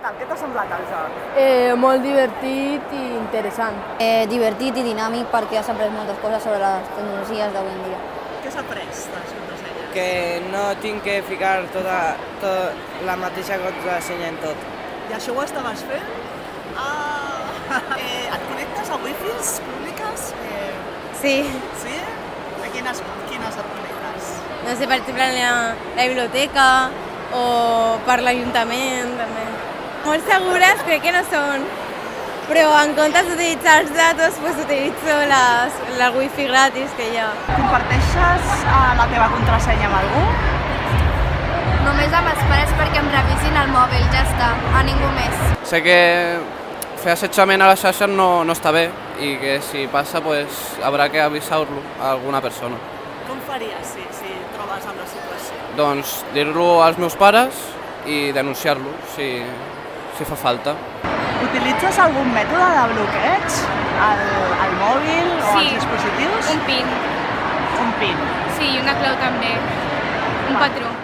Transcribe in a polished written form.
tal? Què t'ha semblat el joc? Molt divertit i interessant. Divertit i dinàmic perquè has après moltes coses sobre les tecnologies d'avui en dia. Què s'ha après de les contrasenyes? Que no tinc que ficar tota la mateixa contrasenya en tot. I això ho estaves fent? Et connectes a wifis públiques? Sí, Sí? A quines et connectes? no sé, per exemple, la biblioteca o per l'Ajuntament, també. Molt segures crec que no són, però en comptes d'utilitzar els datos, doncs utilitzo la wifi gratis que hi ha. Comparteixes la teva contrasenya amb algú? Només amb els pares perquè em revisin el mòbil, ja està, a ningú més. Sé que fer assetjament a les xarxes no està bé i que si passa pues, haurà que avisar-lo a alguna persona. Com faries si trobes amb la situació? Doncs dir-lo als meus pares i denunciar-lo si fa falta. Utilitzes algun mètode de bloqueig al mòbil o als dispositius? un PIN. Un PIN. Sí, i una clau també. Un patró.